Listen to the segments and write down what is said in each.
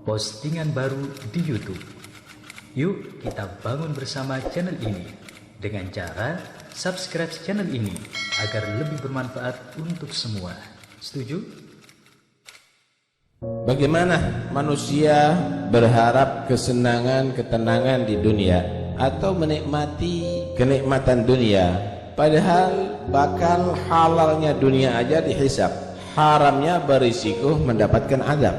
postingan baru di YouTube. Yuk kita bangun bersama channel ini dengan cara subscribe channel ini agar lebih bermanfaat untuk semua. Setuju? Bagaimana manusia berharap kesenangan, ketenangan di dunia atau menikmati kenikmatan dunia, padahal bakal halalnya dunia aja dihisap, haramnya berisiko mendapatkan azab.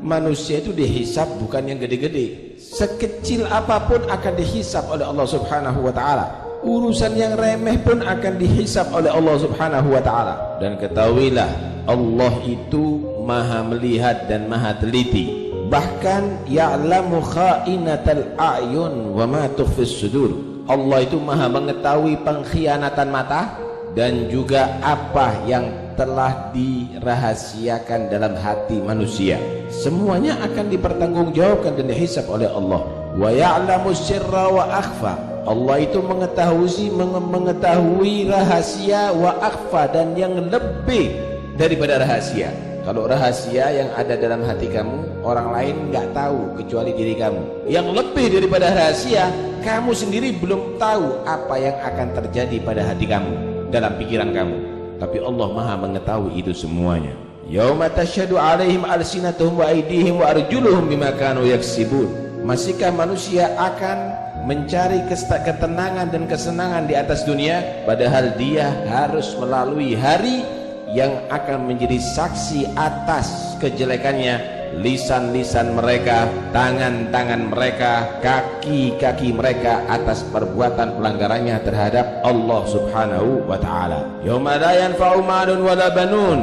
Manusia itu dihisap bukan yang gede-gede, sekecil apapun akan dihisap oleh Allah Subhanahu wa ta'ala. Urusan yang remeh pun akan dihisap oleh Allah Subhanahu wa ta'ala. Dan ketahuilah, Allah itu maha melihat dan maha teliti. Bahkan ya'lamu kha'inatal a'yun wa ma tukhfis sudur. Allah itu maha mengetahui pengkhianatan mata dan juga apa yang telah dirahasiakan dalam hati manusia. Semuanya akan dipertanggungjawabkan dan dihisap oleh Allah. Wa ya'lamu sirra wa akhfa. Allah itu mengetahui rahasia wa akhfa, dan yang lebih daripada rahasia. Kalau rahasia yang ada dalam hati kamu, orang lain nggak tahu kecuali diri kamu. Yang lebih daripada rahasia, kamu sendiri belum tahu apa yang akan terjadi pada hati kamu, dalam pikiran kamu. Tapi Allah maha mengetahui itu semuanya. Yauma tasyhadu 'alaihim alsinatuhum wa aydihim wa arjuluhum bima kanu yaksibun. Masihkah manusia akan mencari ketenangan dan kesenangan di atas dunia, padahal dia harus melalui hari yang akan menjadi saksi atas kejelekannya, lisan-lisan mereka, tangan-tangan mereka, kaki-kaki mereka atas perbuatan pelanggarannya terhadap Allah Subhanahu wa ta'ala. Yauma la yanfa'u malun wala banun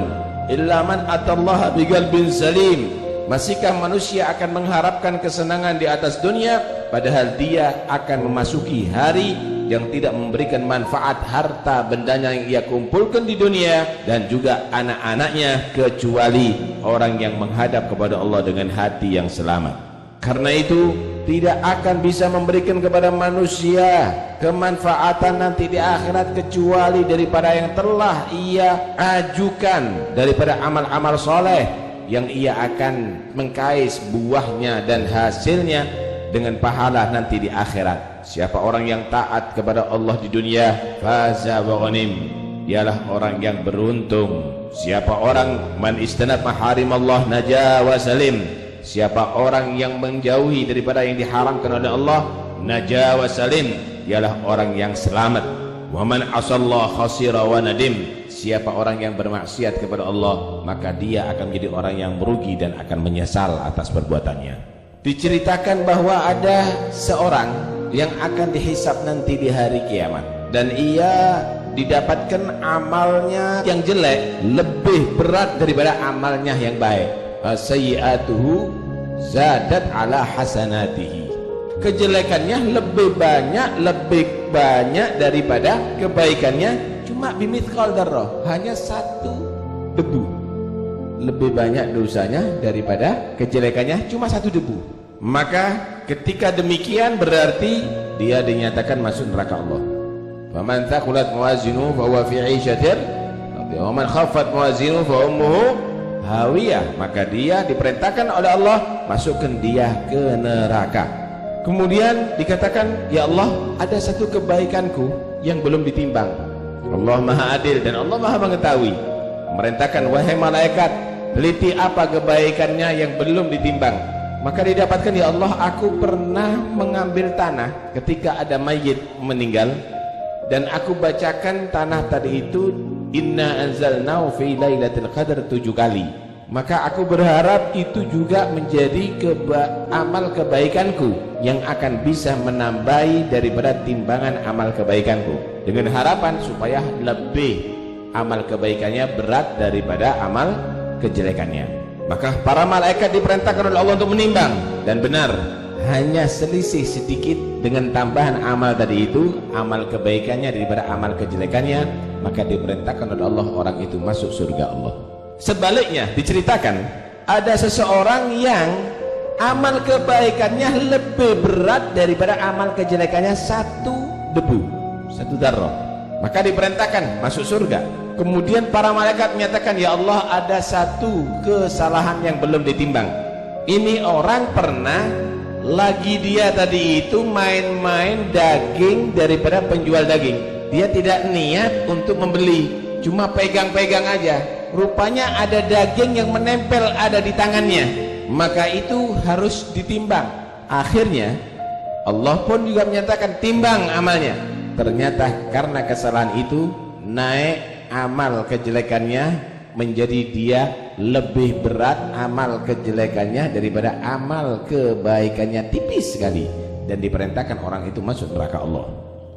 illa man atallaha biqalbin salim. Masihkah manusia akan mengharapkan kesenangan di atas dunia, padahal dia akan memasuki hari yang tidak memberikan manfaat harta bendanya yang ia kumpulkan di dunia dan juga anak-anaknya, kecuali orang yang menghadap kepada Allah dengan hati yang selamat. Karena itu tidak akan bisa memberikan kepada manusia kemanfaatan nanti di akhirat kecuali daripada yang telah ia ajukan daripada amal-amal soleh yang ia akan mengkais buahnya dan hasilnya dengan pahala nanti di akhirat. Siapa orang yang taat kepada Allah di dunia, faza wa ghanim, dialah orang yang beruntung. Siapa orang man istanab maharim Allah naja wa salim, siapa orang yang menjauhi daripada yang diharamkan oleh Allah, naja wa salim, dialah orang yang selamat. Wa man asallahu khasira wa nadim, siapa orang yang bermaksiat kepada Allah, maka dia akan menjadi orang yang merugi dan akan menyesal atas perbuatannya. Diceritakan bahwa ada seorang yang akan dihisap nanti di hari kiamat, dan ia didapatkan amalnya yang jelek lebih berat daripada amalnya yang baik. Sayyi'atuhu zadat ala hasanatihi. Kejelekannya lebih banyak daripada kebaikannya, cuma bimithqal dzarrah, hanya satu debu. Lebih banyak dosanya daripada kejelekannya, cuma satu debu. Maka ketika demikian berarti dia dinyatakan masuk neraka Allah. Faman thaqulat mawazinuhu fa huwa fi 'ishatin radiyah, wa man khaffat mawazinuhu fa ummuhu hawiyah. Maka dia diperintahkan oleh Allah, masukkan dia ke neraka. Kemudian dikatakan, ya Allah, ada satu kebaikanku yang belum ditimbang. Allah maha adil dan Allah maha mengetahui. Merintahkan, wahai malaikat, teliti apa kebaikannya yang belum ditimbang. Maka didapatkan, ya Allah, aku pernah mengambil tanah ketika ada mayit meninggal, dan aku bacakan tanah tadi itu inna anzalnahu fi lailatul qadar 7 kali. Maka aku berharap itu juga menjadi amal kebaikanku yang akan bisa menambahi daripada timbangan amal kebaikanku, dengan harapan supaya lebih amal kebaikannya berat daripada amal kejelekannya. Maka para malaikat diperintahkan oleh Allah untuk menimbang, dan benar hanya selisih sedikit dengan tambahan amal tadi itu, amal kebaikannya daripada amal kejelekannya, maka diperintahkan oleh Allah orang itu masuk surga Allah. Sebaliknya diceritakan ada seseorang yang amal kebaikannya lebih berat daripada amal kejelekannya satu debu, satu darah, maka diperintahkan masuk surga. Kemudian para malaikat menyatakan, ya Allah, ada satu kesalahan yang belum ditimbang. Ini orang pernah lagi dia tadi itu main-main daging daripada penjual daging. Dia tidak niat untuk membeli, cuma pegang-pegang aja. Rupanya ada daging yang menempel ada di tangannya, maka itu harus ditimbang. Akhirnya Allah pun juga menyatakan timbang amalnya. Ternyata karena kesalahan itu naik amal kejelekannya, menjadi dia lebih berat amal kejelekannya daripada amal kebaikannya, tipis sekali, dan diperintahkan orang itu masuk neraka Allah.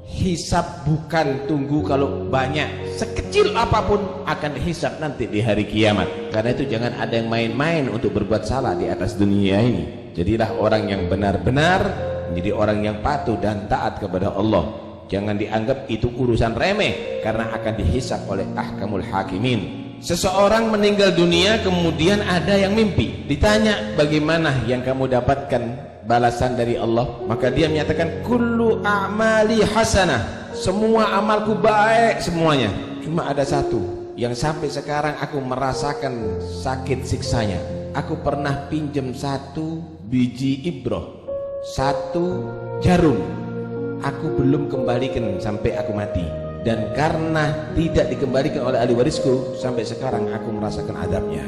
Hisab bukan tunggu kalau banyak, sekecil apapun akan dihisab nanti di hari kiamat. Karena itu jangan ada yang main-main untuk berbuat salah di atas dunia ini. Jadilah orang yang benar-benar menjadi orang yang patuh dan taat kepada Allah. Jangan dianggap itu urusan remeh, karena akan dihisab oleh ahkamul hakimin. Seseorang meninggal dunia kemudian ada yang mimpi, ditanya bagaimana yang kamu dapatkan balasan dari Allah, maka dia menyatakan kullu a'mali hasanah, semua amalku baik semuanya, cuma ada satu yang sampai sekarang aku merasakan sakit siksanya. Aku pernah pinjam 1 biji ibroh, 1 jarum, aku belum kembalikan sampai aku mati. Dan karena tidak dikembalikan oleh ahli warisku, sampai sekarang aku merasakan adabnya.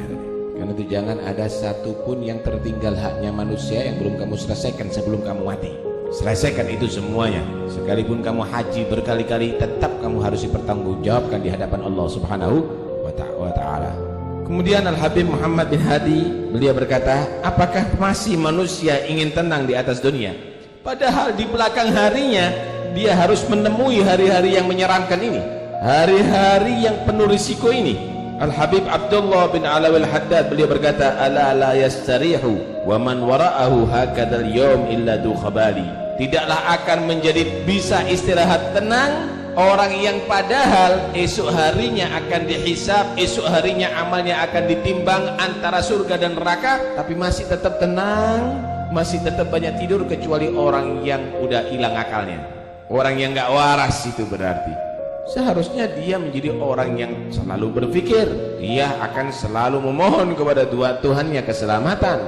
Karena itu jangan ada satupun yang tertinggal haknya manusia yang belum kamu selesaikan sebelum kamu mati. Selesaikan itu semuanya. Sekalipun kamu haji berkali-kali, tetap kamu harus dipertanggungjawabkan di hadapan Allah Subhanahu wa ta'ala. Kemudian Al-Habib Muhammad bin Hadi, beliau berkata, apakah masih manusia ingin tenang di atas dunia? Padahal di belakang harinya dia harus menemui hari-hari yang menyeramkan ini, hari-hari yang penuh risiko ini. Al-Habib Abdullah bin Alawil Haddad, beliau berkata, ala la yastarihu wa man wara'ahu hakadal yawm illa du khabali. Tidaklah akan menjadi bisa istirahat tenang orang yang padahal esok harinya akan dihisab, esok harinya amalnya akan ditimbang antara surga dan neraka, tapi masih tetap tenang, masih tetap banyak tidur, kecuali orang yang udah hilang akalnya, orang yang gak waras. Itu berarti seharusnya dia menjadi orang yang selalu berpikir, dia akan selalu memohon kepada Tuhannya keselamatan,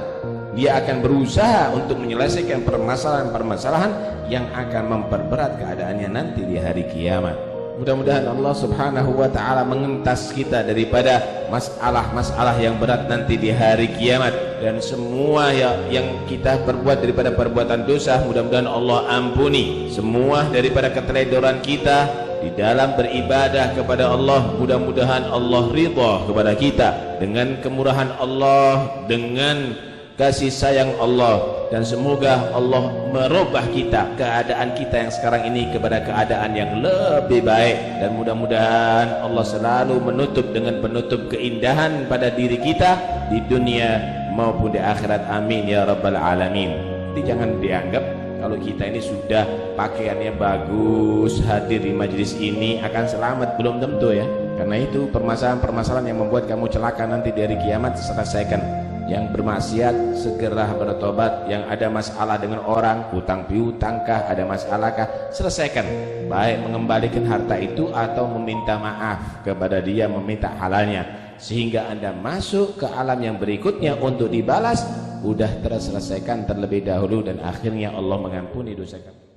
dia akan berusaha untuk menyelesaikan permasalahan-permasalahan yang akan memperberat keadaannya nanti di hari kiamat. Mudah-mudahan Allah Subhanahu wa ta'ala mengentas kita daripada masalah-masalah yang berat nanti di hari kiamat, dan semua yang kita perbuat daripada perbuatan dosa, mudah-mudahan Allah ampuni. Semua daripada keteledoran kita di dalam beribadah kepada Allah, mudah-mudahan Allah ridha kepada kita dengan kemurahan Allah, dengan kasih sayang Allah, dan semoga Allah merubah kita, keadaan kita yang sekarang ini, kepada keadaan yang lebih baik, dan mudah-mudahan Allah selalu menutup dengan penutup keindahan pada diri kita di dunia maupun di akhirat, amin ya rabbal alamin. Jadi jangan dianggap kalau kita ini sudah pakaiannya bagus, hadir di majelis ini akan selamat, belum tentu ya. Karena itu permasalahan-permasalahan yang membuat kamu celaka nanti di hari kiamat, selesaikan. Yang bermaksiat segera bertobat, yang ada masalah dengan orang, hutang piutangkah, ada masalahkah, selesaikan, baik mengembalikan harta itu atau meminta maaf kepada dia, meminta halalnya, sehingga Anda masuk ke alam yang berikutnya untuk dibalas, udah terselesaikan terlebih dahulu, dan akhirnya Allah mengampuni dosa kamu.